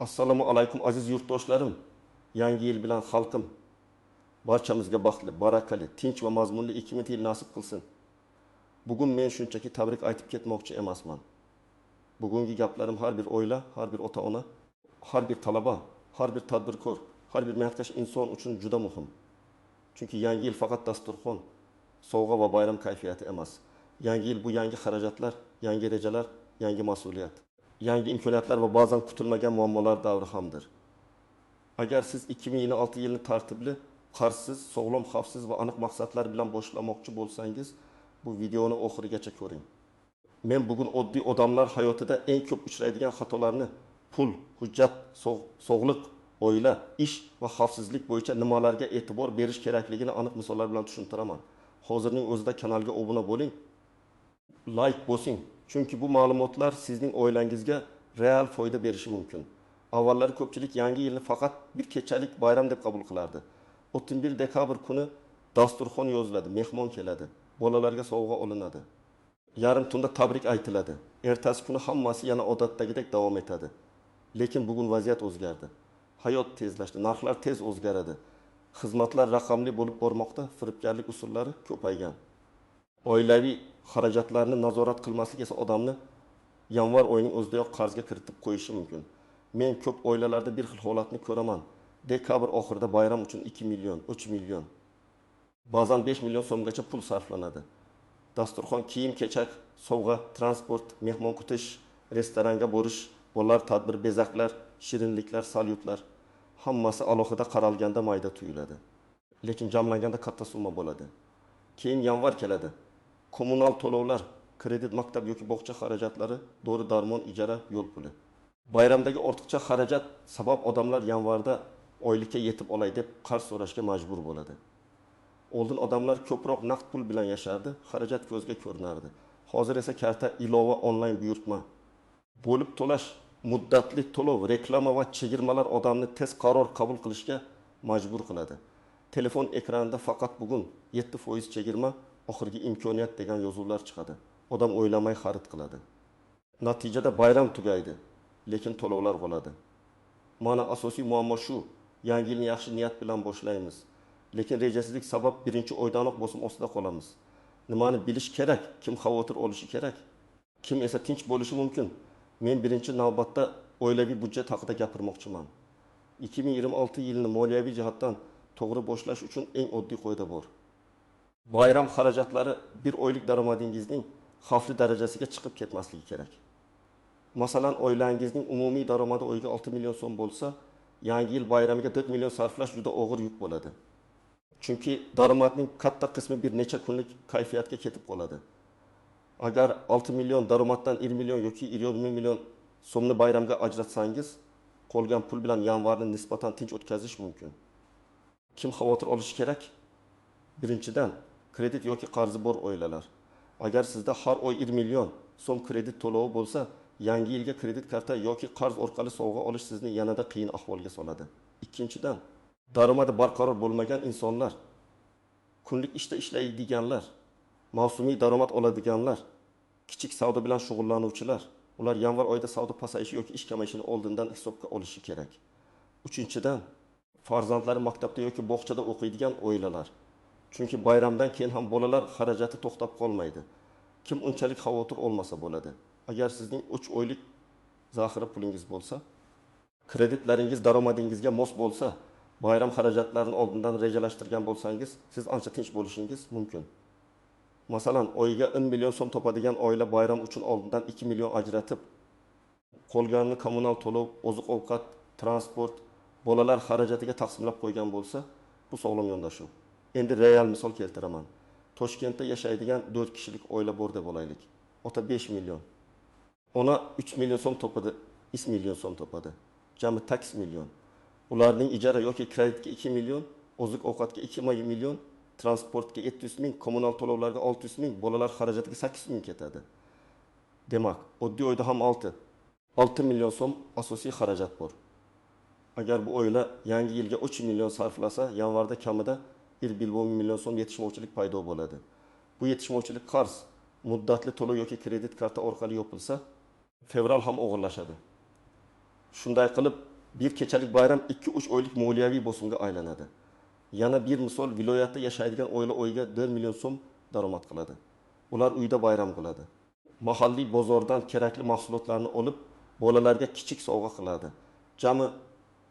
Assalomu alaykum aziz yurtdoshlarim. Yangi yil bilan xalqim. Barchamizga baxtli, barakali, tinch va mazmunli 2000 yil nasib qilsin. Bugun men shunchaki tabrik aytib ketmoqchi emasman. Bugungi gaplarim har bir oila, har bir ota-ona, har bir talaba, har bir tadbirkor, har bir mehnatkash inson uchun juda muhim. Chunki yangi yil faqat dasturxon, sovg'a va bayram kayfiyati emas. Yangi yil bu yangi xarajatlar, yangi rejalar, yangi mas'uliyat. Yangi imkoniyatlar va ba'zan kutilmagan muammolar davri hamdir. Agar siz 2026 yilni tartibli, qarsiz, sog'lom, xavfsiz va aniq maqsadlar bilan boshlamoqchi bo'lsangiz, bu videoni oxirigacha ko'ring. Men bugun oddiy odamlar hayotida eng ko'p uchraydigan xatolarni pul, hujjat, sog'liq, oila, ish va xavfsizlik bo'yicha nimalarga e'tibor berish kerakligini aniq misollar bilan tushuntiraman. Hozirning o'zida kanalga obuna bo'ling, like bosing. Chunki bu ma'lumotlar sizning oilangizga real foyda berishi mumkin. Avvallari ko'pchilik yangi yilni faqat bir kechalik bayram deb qabul qilardi. 31 dekabr kuni dasturxon yoziladi, mehmon keladi, bolalarga sovg'a olinadi. Yarim tunda tabrik aytiladi. Ertasi kuni hammasi yana odatdagidek davom etadi. Lekin bugun vaziyat o'zgardi. Hayot tezlashdi, narxlar tez o'zgaradi. Xizmatlar raqamli bo'lib bormoqda, firibgarlik usullari ko'paygan. Oilaviy xarajatlarni nazorat qilmaslik esa odamni yanvar oyining o'zidayoq qarzga kiritib qo'yishi mumkin. Men ko'p oilalarda bir xil holatni ko'raman. Dekabr oxirida bayram uchun 2 million, 3 million, ba'zan 5 million so'mgacha pul sarflanadi. Dasturxon, kiyim-kechak, sovg'a, transport, mehmon kutish, restoranga borish, bolalar tadbir, bezaklar, shirinliklar, salyutlar hammasi alohida qaralganda mayda tuyuladi. Lekin jamlanganda katta summa bo'ladi. Keyin yanvar keladi. Kommunal to'lovlar, kredit, maktab yoki bog'cha xarajatlari, dori-darmon, ijara, yo'l puli. Bayramdagi ortiqcha xarajat sabab odamlar yanvarda oylikka yetib olay deb qarz so'rashga majbur bo'ladi. Oldin odamlar ko'proq naqd pul bilan yashardi, xarajat ko'zga ko'rinardi. Hozir esa karta, ilova, onlayn buyurtma, bo'lib to'lash, muddatli to'lov, reklama va chegirmalar odamni tez qaror qabul qilishga majbur qiladi. Telefon ekranida faqat bugun 7% chegirma, oxirgi imkoniyat degan yozuvlar chiqadi. Odam o'ylamay xarid qiladi. Natijada bayram tugaydi, lekin to'lovlar qoladi. Mana asosiy muammo shu. Yangi yilni yaxshi niyat bilan boshlaymiz, lekin rejasizlik sabab birinchi oydanoq bosim ostida qolamiz. Nimani bilish kerak, kim xavotir olishi kerak, kim esa tinch bo'lishi mumkin? Men birinchi navbatda oilaviy budjet haqida gapirmoqchiman. 2026 yilni moliyaviy jihatdan to'g'ri boshlash uchun eng oddiy qoida bor. Bayram xarajatlari bir oylik daromadingizning xavfli darajasiga chiqib ketmasligi kerak. Masalan, oilangizning umumiy daromadi oyiga 6 million so'm bo'lsa, yangi yil bayramiga 4 million sarflash juda og'ir yuk bo'ladi. Chunki daromadning katta qismi bir necha kunlik kayfiyatga ketib qoladi. Agar 6 million daromaddan 20 million yoki 20 million so'mni bayramga ajratsangiz, qolgan pul bilan yanvarni nisbatan tinch o'tkazish mumkin. Kim xavotir olishi kerak? Birinchidan, kredit yoki qarzi bor oilalar. Agar sizda har oy 1 million so'm kredit to'lovi bo'lsa, yangi yilga kredit karta yoki qarz orqali sovg'a olish sizni yanada qiyin ahvolga soladi. Ikkinchidan, daromadi barqaror bo'lmagan insonlar, kunlik ishda ishlaydiganlar, mavsumiy daromad oladiganlar, kichik savdo bilan shug'ullanuvchilar, ular yanvar oyida savdo pasayishi yoki ish kamayishini oldindan hisobga olishi kerak. Uchinchidan, farzandlari maktabda yoki bog'chada o'qiydigan oilalar. Chunki bayramdan keyin ham bolalar xarajati to'xtab qolmaydi. Kim unchalik xavotir olmasa bo'ladi. Agar sizning 3 oylik zaxira pulingiz bo'lsa, kreditlaringiz daromadingizga mos bo'lsa, bayram xarajatlarini oldindan rejalashtirgan bo'lsangiz, siz ancha tinch bo'lishingiz mumkin. Masalan, oyiga 10 million so'm topadigan oila bayram uchun oldindan 2 million ajratib, qolganini kommunal to'lov, oziq-ovqat, transport, bolalar xarajatiga taqsimlab qo'ygan bo'lsa, bu sog'lom yondashuv. Endi real misol keltiraman. Toshkentda yashaydigan 4 kishilik oila bor deb olaylik. Ota 5 million. Ona 3 million so'm topadi, 2 million so'm topadi. Jami 8 million. Ularning ijara yoki kreditga 2 million, oziq-ovqatga 2 million, transportga 700 ming, kommunal to'lovlarga 600 ming, bolalar xarajatiga 800 ming ketadi. Demak, oddiy oyda ham 6 million so'm asosiy xarajat bor. Agar bu oila yangi yilga 3 million sarflasa, yanvarda kamida 1,1 million so'm yetishmovchilik paydo bo'ladi. Bu yetishmovchilik qarz, muddatli to'lov yoki kredit karta orqali yopilsa, fevral ham og'irlashadi. Shunday qilib, Bir kechalik bayram 2-3 oylik moliyaviy bosimga aylanadi. Yana bir misol, viloyatda yashaydigan oila oyga 4 million so'm daromad qiladi. Ular uyda bayram qiladi. Mahalliy bozordan kerakli mahsulotlarni olib, bolalarga kichik sovg'a qiladi. Jami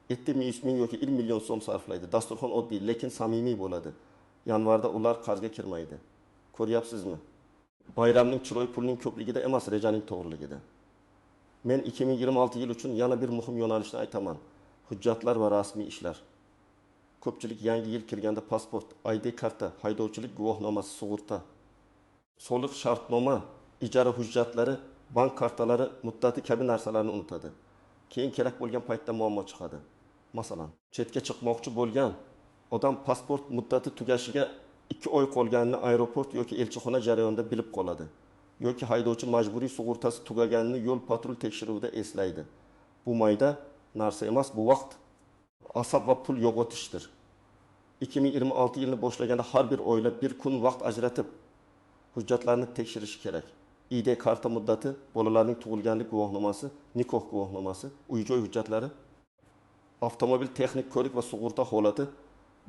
700 ming yoki 1 million so'm sarflaydi. Dasturxon oddiy, lekin samimiy bo'ladi. Yanvarda ular qarzga kirmaydi. Ko'ryapsizmi? Bayramning chiroy pulning ko'pligida emas, rejaning to'g'riligida. Men 2026 yil uchun yana bir muhim yo'nalishni aytaman. Hujjatlar va rasmiy ishlar. Ko'pchilik yangi yil kirganda pasport, ID karta, haydovchilik guvohnomasi, sug'urta, soliq shartnoma, ijara hujjatlari, bank kartalari, muddati kabi narsalarni unutadi. Keyin kerak bo'lgan paytda muammo chiqadi. Masalan, chetga chiqmoqchi bo'lgan odam pasport muddati tugashiga 2 oy qolganini aeroport yoki elchixona jarayonida bilib qoladi. Yoki haydovchi majburiy sug'urtasi tugaganini yo'l patrul tekshiruvida eslaydi. Bu mayda narsa emas, bu vaqt, asab va pul yo'qotishdir. 2026 yilni boshlaganda har bir oila bir kun vaqt ajratib hujjatlarni tekshirishi kerak. ID karta muddati, bolalarning tug'ilganlik guvohnomasi, nikoh guvohnomasi, uy-joy hujjatlari, avtomobil texnik ko'rik va sug'urta holati,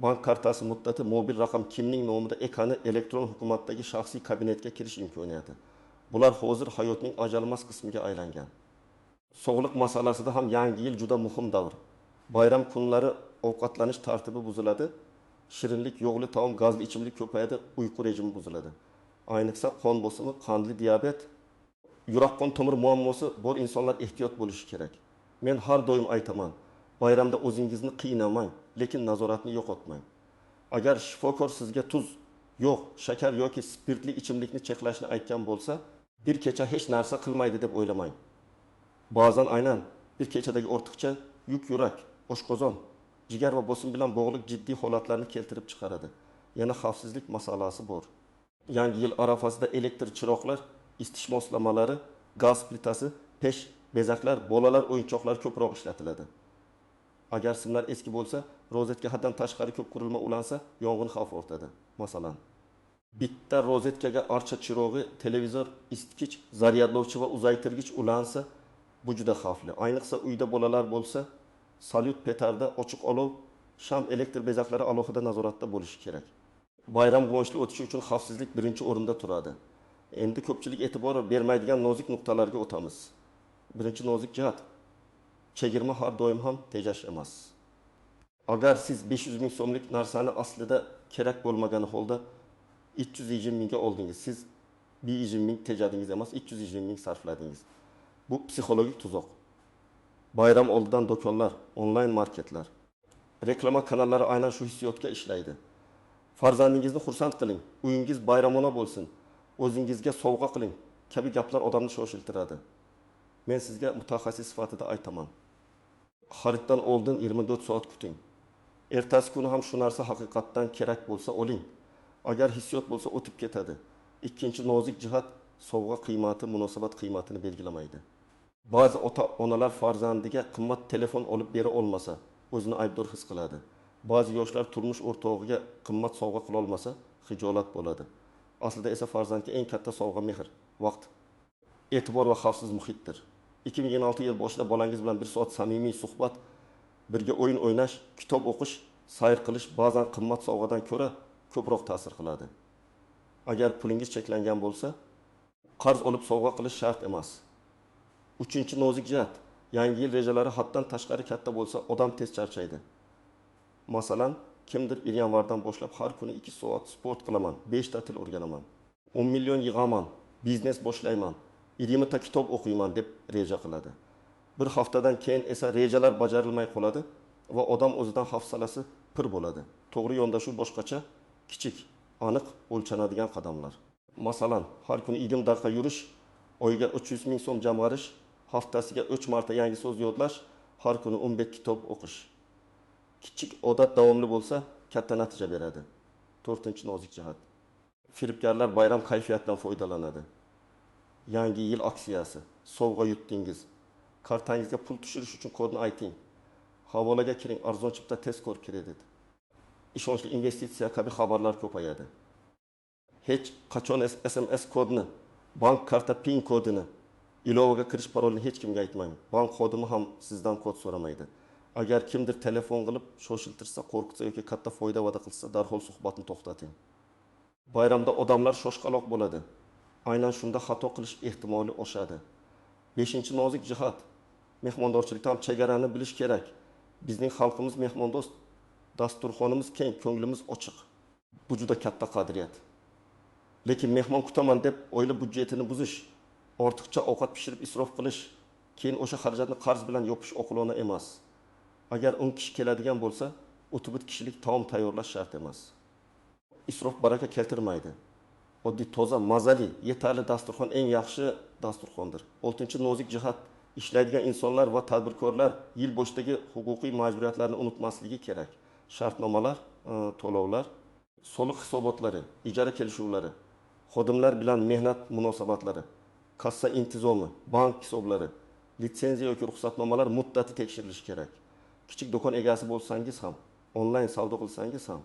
bank kartasi muddati, mobil raqam, kimning nomida ekani, elektron hukumatdagi shaxsiy kabinetga kirish imkoniyati. Bular hozir hayotning ajralmas qismiga aylangan. Sog'liq masalasida ham yangi yil juda muhim davr. Bayram kunlari ovqatlanish tartibi buziladi. Shirinlik, yog'li taom, gazli ichimlik ko'payadi, uyqu rejimi buziladi. Ayniqsa qon bosimi, qandli diabet, yurak qon tomir muammosi bor insonlar ehtiyot bo'lishi kerak. Men har doim aytaman, bayramda o'zingizni qiynamang, lekin nazoratni yo'qotmang. Agar shifokor sizga tuz, yo'q, shakar yoki spirtli ichimlikni cheklashni aytgan bo'lsa, bir kecha hech narsa qilmaydi deb o'ylamang. Ba'zan aynan bir kechadagi ortiqcha yuk yurak, oshqozon, jigar va bosim bilan bog'liq jiddiy holatlarni keltirib chiqaradi. Yana xavfsizlik masalasi bor. Yangi yil arafasida elektr chiroqlar, isitish moslamalari, gaz plitasi, pesh, bezaklar, bolalar o'yinchoqlari ko'proq ishlatiladi. Agar simlar eski bo'lsa, rozetka haddan tashqari ko'p qurilma ulansa, yong'in xavfi ortadi. Masalan, bitta rozetkaga archa chirog'i, televizor, isitgich, zaryadlovchi va uzaytirgich ulansa, bu juda xavfli. Ayniqsa uyda bolalar bo'lsa, salyut petarda, ochiq olov, sham, elektr bezaklari alohida nazoratda bo'lishi kerak. Bayram quvonchli o'tishi uchun xavfsizlik birinchi o'rinda turadi. Endi ko'pchilik e'tibor bermaydigan nozik nuqtalarga o'tamiz. Birinchi nozik jihat: chegirma har doim ham tejash emas. Agar siz 500 ming so'mlik narsani aslida kerak bo'lmagan holda 320 mingga oldingiz, siz 120 ming tejadingiz emas, 320 ming sarfladingiz. Bu psixologik tuzoq. Bayram oldidan do'konlar, onlayn marketlar, reklama kanallari aynan shu hissiyotga ishlaydi. Farzandingizni xursand qiling, uyingiz bayramona bo'lsin, o'zingizga sovg'a qiling kabi gaplar odamni shoshiltiradi. Men sizga mutaxassis sifatida aytaman. Xariddan oldin 24 soat kuting. Ertasi kuni ham shu narsa haqiqatdan kerak bo'lsa oling. Agar hissiyot bo'lsa o'tib ketadi. Ikkinchi nozik jihat: sovg'a qiymati munosabat qiymatini belgilamaydi. Ba'zi ota-onalar farzandiga qimmat telefon olib bera olmasa, o'zini aybdor his qiladi. Ba'zi yoshlar turmush o'rtog'iga qimmat sovg'a qila olmasa, xijolat bo'ladi. Aslida esa farzandga eng katta sovg'a mehr, vaqt, e'tibor va xavfsiz muhitdir. 2026 yil boshida bolangiz bilan 1 soat samimiy suhbat, birga o'yin o'ynash, kitob o'qish, sayr qilish ba'zan qimmat sovg'adan ko'ra ko'proq ta'sir qiladi. Agar pulingiz cheklangan bo'lsa, qarz olib sovg'a qilish shart emas. Uchinchi nozik jihat: yangi yil rejalari haddan tashqari katta bo'lsa, odam tez charchaydi. Masalan, kimdir 1 yanvardan boshlab har kuni 2 soat sport qilaman, 5 ta til o'rganaman, 10 million yig'aman, biznes boshlayman, 20 ta kitob o'qiyman deb reja qiladi. Bir haftadan keyin esa rejalar bajarilmay qoladi va odam o'zidan hafsalasi pir bo'ladi. To'g'ri yondashuv boshqacha, kichik, aniq o'lchanadigan qadamlar. Masalan, har kuni 20 daqiqa yurish, oyga 300 ming so'm jamg'arish, haftasiga 3 marta yangi so'z yodlash, har kuni 15 kitob o'qish. Kichik odat davomli bo'lsa, katta natija beradi. 4-nozik jihat: firibgarlar bayram kayfiyatidan foydalanadi. Yangi yil aksiyasi, sovg'a yutdingiz, kartangizga pul tushirish uchun kodni ayting, havolaga kiring, arzon chipta tezkor kredit, ishonchli investitsiya kabi xabarlar ko'payadi. Hech qachon SMS kodni, bank karta PIN kodini, ilovaga kirish parolini hech kimga aytmang. Bank xodimi ham sizdan kod so'ramaydi. Agar kimdir telefon qilib shoshiltirsa, qo'rqitsa yoki katta foyda va'da qilsa, darhol suhbatni to'xtating. Bayramda odamlar shoshqaloq bo'ladi. Aynan shunda xato qilish ehtimoli oshadi. 5-nozik jihat. Mehmondorchilikda ham chegarani bilish kerak. Bizning xalqimiz mehmondo'st, dasturxonimiz keng, ko'nglimiz ochiq. Bu juda katta qadriyat. Lekin mehmon kutaman deb oila budjetini buzish, ortiqcha ovqat pishirib isrof qilish, keyin o'sha xarajatni qarz bilan yopish oqilona emas. Agar 10 kishi keladigan bo'lsa, o'tibit kishilik taom tayyorlash shart emas. Isrof baraka keltirmaydi. Oddiy, toza, mazali, yetarli dasturxon eng yaxshi dasturxondir. 6-nozik jihat. Ishlaydigan insonlar va tadbirkorlar yil boshidagi huquqiy majburiyatlarni unutmasligi kerak. Shartnomalar, to'lovlar, soliq hisobotlari, ijara kelishuvlari, xodimlar bilan mehnat munosabatlari, kassa intizomi, bank hisoblari, litsenziya yoki ruxsatnomalar muddati tekshirilishi kerak. Kichik do'kon egasi bo'lsangiz ham, onlayn savdo qilsangiz ham,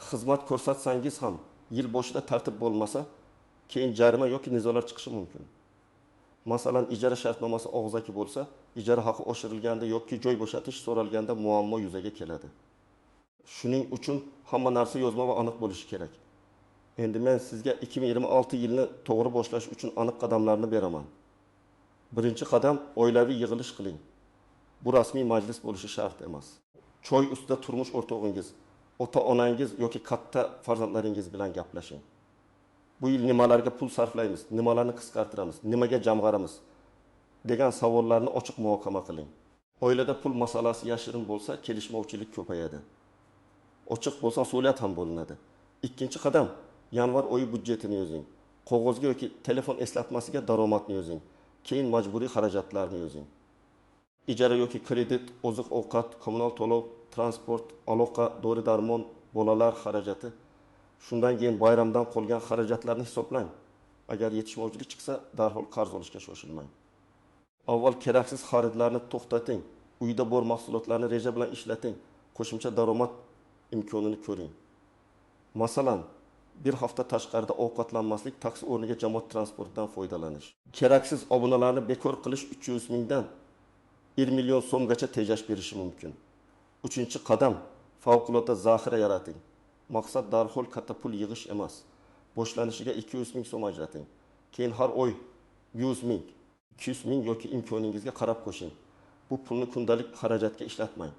xizmat ko'rsatsangiz ham, yil boshida tartib bo'lmasa, keyin jarima yoki nizolar chiqishi mumkin. Masalan, ijara shartnomasi og'zaki bo'lsa, ijara haqi oshirilganda yoki joy bo'shatish so'ralganda muammo yuzaga keladi. Shuning uchun hamma narsa yozma va aniq bo'lishi kerak. Endi men sizga 2026 yilni to'g'ri boshlash uchun aniq qadamlarni beraman. Birinchi qadam, oilaviy yig'ilish qiling. Bu rasmiy majlis bo'lishi shart emas. Choy ustida turmush o'rtog'ingiz, ota-onangiz yoki katta farzandlaringiz bilan gaplashing. Bu yil nimalarga pul sarflaymiz, nimalarni qisqartiramiz, nimaga jamg'aramiz degan savollarni ochiq muhokama qiling. Oilada pul masalasi yashirin bo'lsa, kelishmovchilik ko'payadi. Ochiq bo'lsa, mas'uliyat ham bo'linadi. Ikkinchi qadam, yanvar oyi budjetini yozing. Qog'ozga yoki telefon eslatmasiga daromadni yozing. Keyin majburiy xarajatlarni yozing. Ijara yoki kredit, oziq-ovqat, kommunal to'lov, transport, aloqa, dori-darmon, bolalar xarajati. Shundan keyin bayramdan qolgan xarajatlarni hisoblang. Agar yetishmovchilik chiqsa, darhol qarz olishga shoshilmang. Avval keraksiz xaridlarni to'xtating. Uyda bor mahsulotlarni reja bilan ishlating. Qo'shimcha daromad imkonini ko'ring. Masalan, bir hafta tashqarida ovqatlanmaslik, taksi o'rniga jamoat transportidan foydalanish. Keraksiz obunalarni bekor qilish 300 mingdan 1 million so'mgacha tejash berishi mumkin. 3-qadam, favqulodda zaxira yarating. Maqsad darhol katta pul yig'ish emas. Boshlanishiga 200 ming so'm ajrating. Keyin har oy 100 ming, 200 ming yoki imkoningizga qarab qo'shing. Bu pulni kundalik xarajatga ishlatmang.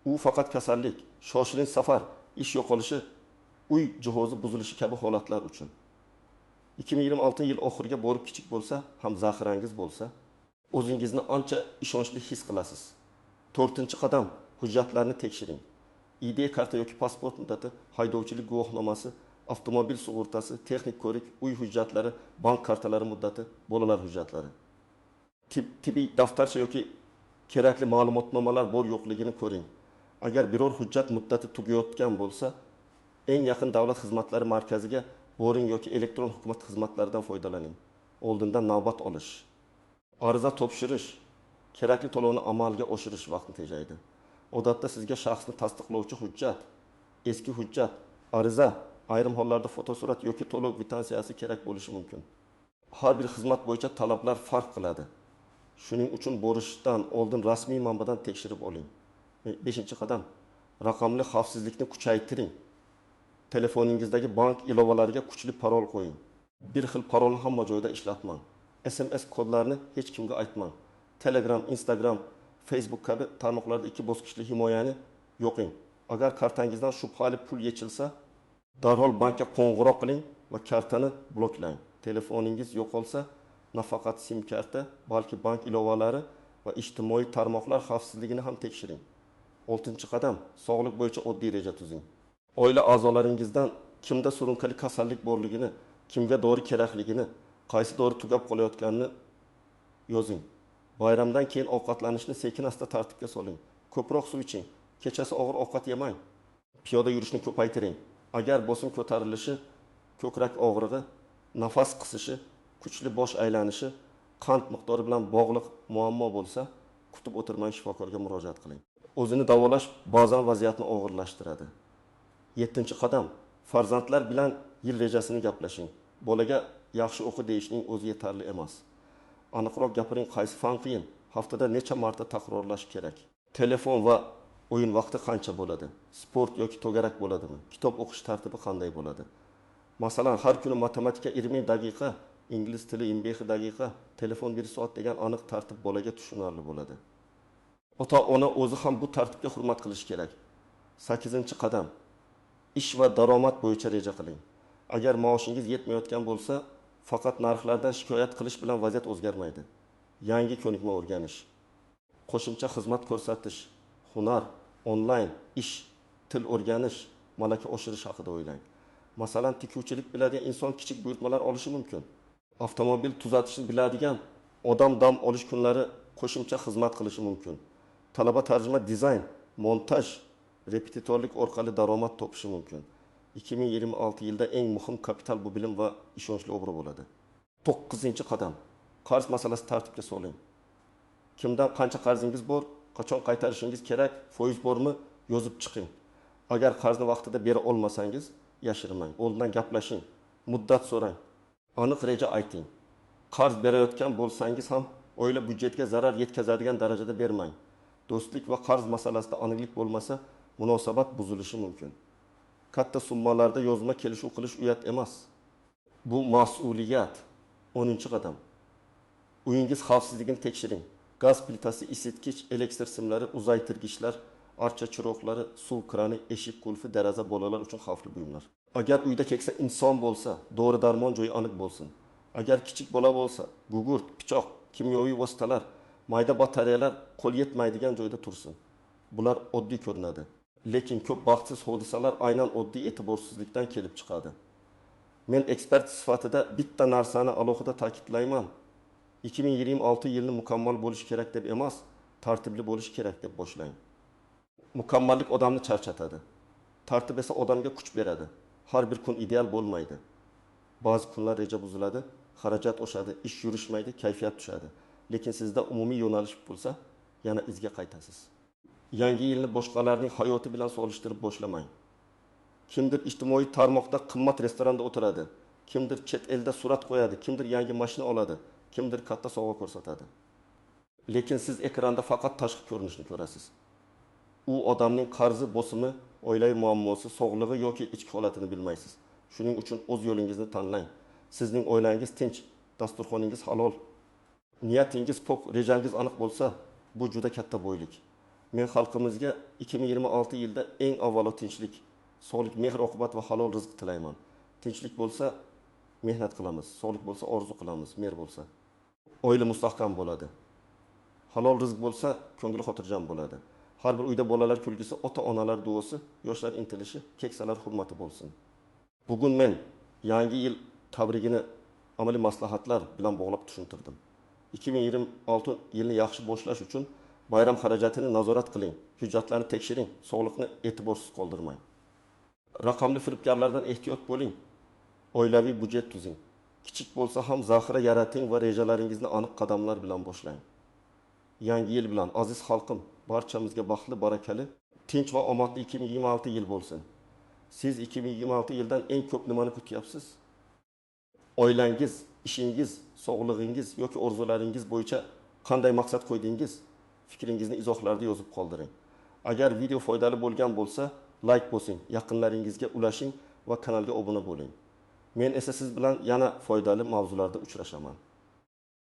U faqat kasallik, shoshilinch safar, ish yo'qolishi, uy jihozi buzilishi kabi holatlar uchun. 2026 yil oxiriga borib kichik bo'lsa, ham zaxirangiz bo'lsa, o'zingizni ancha ishonchli his qilasiz. 4-qadam, hujjatlarni tekshiring. ID karta yoki pasport muddati, haydovchilik guvohnomasi, avtomobil sug'urtasi, texnik ko'rik, uy hujjatlari, bank kartalari muddati, bolalar hujjatlari. Tibbiy daftarcha yoki kerakli ma'lumotnomalar bor yo'qligini ko'ring. Agar biror hujjat muddati tugayotgan bo'lsa, eng yaqin davlat xizmatlari markaziga boring yoki elektron hukumat xizmatlaridan foydalaning. Oldindan navbat olish. Ariza topshirish, kerakli to'lovni amalga oshirish vaqtni tejaydi. Odatda sizga shaxsni tasdiqlovchi hujjat, eski hujjat, ariza, ayrim hollarda fotosurat yoki to'lov kvitansiyasi kerak bo'lishi mumkin. Har bir xizmat bo'yicha talablar farq qiladi. Shuning uchun borishdan oldin rasmiy manbadan tekshirib oling. 5-qadam, raqamli xavfsizlikni kuchaytiring. Telefoningizdagi bank ilovalariga kuchli parol qo'ying. Bir xil parolni hamma joyda ishlatmang. SMS kodlarni hech kimga aytmang. Telegram, Instagram, Facebook kabi tarmoqlarda 2 bosqichli himoyani yo'qing. Agar kartangizdan shubhali pul yechilsa, darhol bankka qo'ng'iroq qiling va kartani bloklang. Telefoningiz yo'qolsa, nafaqat SIM karta, balki bank ilovalari va ijtimoiy tarmoqlar xavfsizligini ham tekshiring. 6-qadam, sog'liq bo'yicha oddiy reja tuzing. Oila a'zolaringizdan kimda surunkali kasallik borligini, kimga dori kerakligini, qaysi dori tugab qolayotganini yozing. Bayramdan keyin ovqatlanishni sekin-asta tartibga soling. Ko'proq suv iching. Kechasi og'ir ovqat yemang. Piyoda yurishni ko'paytiring. Agar bosim ko'tarilishi, ko'krak og'rig'i, nafas qisishi, kuchli bosh aylanishi, qand miqdori bilan bog'liq muammo bo'lsa, kutib o'tirmay shifokorga murojaat qiling. O'zini davolash ba'zan vaziyatni og'irlashtiradi. 7-qadam, farzandlar bilan yil rejasini gaplashing. Bolaga yaxshi o'qi deyishning o'zi yetarli emas. Aniqroq gapiring, qaysi fan qiyin, haftada necha marta takrorlash kerak. Telefon va o'yin vaqti qancha bo'ladi? Sport yoki to'garak bo'ladimi? Kitob o'qish tartibi qanday bo'ladi? Masalan, har kuni matematika 20 daqiqa, ingliz tili 25 daqiqa, telefon 1 soat degan aniq tartib bolaga tushunarli bo'ladi. Ota-ona o'zi ham bu tartibga hurmat qilish kerak. 8-qadam. Ish va daromad bo'yicha reja qiling. Agar maoshingiz yetmayotgan bo'lsa, faqat narxlardan shikoyat qilish bilan vaziyat o'zgarmaydi. Yangi ko'nikma o'rganish, qo'shimcha xizmat ko'rsatish, hunar, onlayn ish, til o'rganish, malaka oshirish haqida o'ylang. Masalan, tikuvchilik biladigan inson kichik buyurtmalar olishi mumkin. Avtomobil tuzatishni biladigan odam dam olish kunlari qo'shimcha xizmat qilishi mumkin. Talaba tarjima dizayn, montaj, repetitorlik orqali daromad topishi mumkin. 2026 yilda eng muhim kapital bu bilim va ishonchli obro' bo'ladi. 9-qadam. Qarz masalasi tartibga soling. Kimdan qancha qarzingiz bor, qachon qaytarishingiz kerak, foiz bormi, yozib chiqing. Agar qarzni vaqtida bera olmasangiz, yashirmang. Oldindan gaplashing, muddat so'rang, aniq reja ayting. Qarz berayotgan bo'lsangiz ham oila byudjetga zarar yetkazadigan darajada bermang. Do'stlik va qarz masalasida aniqlik bo'lmasa, munosabat buzilishi mumkin. Katta summalarda yozma kelishuv qilish uyat emas. Bu mas'uliyat. 10-qadam. Uyingiz xavfsizligini tekshiring. Gaz plitasi, isitgich, elektr simlari, uzaytirgichlar, archa chiroqlari, suv krani, eshik qulfi, deraza bolalar uchun xavfli buyumlar. Agar uyda keksa inson bo'lsa, dori-darmon joyi aniq bo'lsin. Agar kichik bola bo'lsa, gugurt, pichoq, kimyoviy vositalar, mayda batareyalar qo'l yetmaydigan joyda tursin. Bular oddiy ko'rinadi, lekin ko'p baxtsiz hodisalar aynan oddiy e'tiborsizlikdan kelib chiqadi. Men ekspert sifatida bitta narsani alohida ta'kidlayman. 2026 yilni mukammal bo'lish kerak deb emas, tartibli bo'lish kerak deb boshlang. Mukammallik odamni charchatadi. Tartib esa odamga kuch beradi. Har bir kun ideal bo'lmaydi. Ba'zi kunlar reja buziladi, xarajat oshadi, ish yurishmaydi, kayfiyat tushadi. Lekin sizda umumiy yo'nalish bo'lsa, yana izga qaytasiz. Yangi yilni boshqalarning hayoti bilan solishtirib boshlamang. Kimdir ijtimoiy tarmoqda qimmat restoranda o'tiradi, kimdir chet elda surat qo'yadi, kimdir yangi mashina oladi, kimdir katta sovg'a ko'rsatadi. Lekin siz ekranda faqat tashqi ko'rinishni ko'rasiz. U odamning qarzi, bosimi, oilaviy muammosi, sog'lig'i yoki ichki holatini bilmaysiz. Shuning uchun o'z yo'lingizni tanlang. Sizning oilangiz tinch, dasturxoningiz halol, niyatingiz pok, rejangiz aniq bo'lsa, bu juda katta boylik. Men xalqimizga 2026 yilda eng avvalo tinchlik, sog'lik, mehr-oqibat va halol rizq tilayman. Tinchlik bo'lsa, mehnat qilamiz, sog'lik bo'lsa, orzu qilamiz, mehr bo'lsa, oila mustahkam bo'ladi. Halol rizq bo'lsa, ko'ngli xotirjam bo'ladi. Har bir uyda bolalar kulgisi, ota-onalar duosi, yoshlar intilishi, keksalar hurmati bo'lsin. Bugun men yangi yil tabrigini amaliy maslahatlar bilan bog'lab tushuntirdim. 2026 yilni yaxshi boshlash uchun bayram xarajatini nazorat qiling, hujjatlarni tekshiring, sog'liqni e'tiborsiz qoldirmang. Raqamli firibgarlardan ehtiyot bo'ling. Oilaviy budjet tuzing. Kichik bo'lsa ham zaxira yarating va rejalaringizni aniq qadamlar bilan boshlang. Yangi yil bilan aziz xalqim, barchamizga baxtli, barakali, tinch va omadli 2026 yil bo'lsin. Siz 2026 yildan eng ko'p nimani kutyapsiz? Oilangiz, ishingiz, sog'lig'ingiz yoki orzularingiz bo'yicha qanday maqsad qo'ydingiz? Fikringizni izohlarda yozib qoldiring. Agar video foydali bo'lgan bo'lsa, like bosing, yaqinlaringizga ulashing va kanalga obuna bo'ling. Men esa siz bilan yana foydali mavzularda uchrashaman.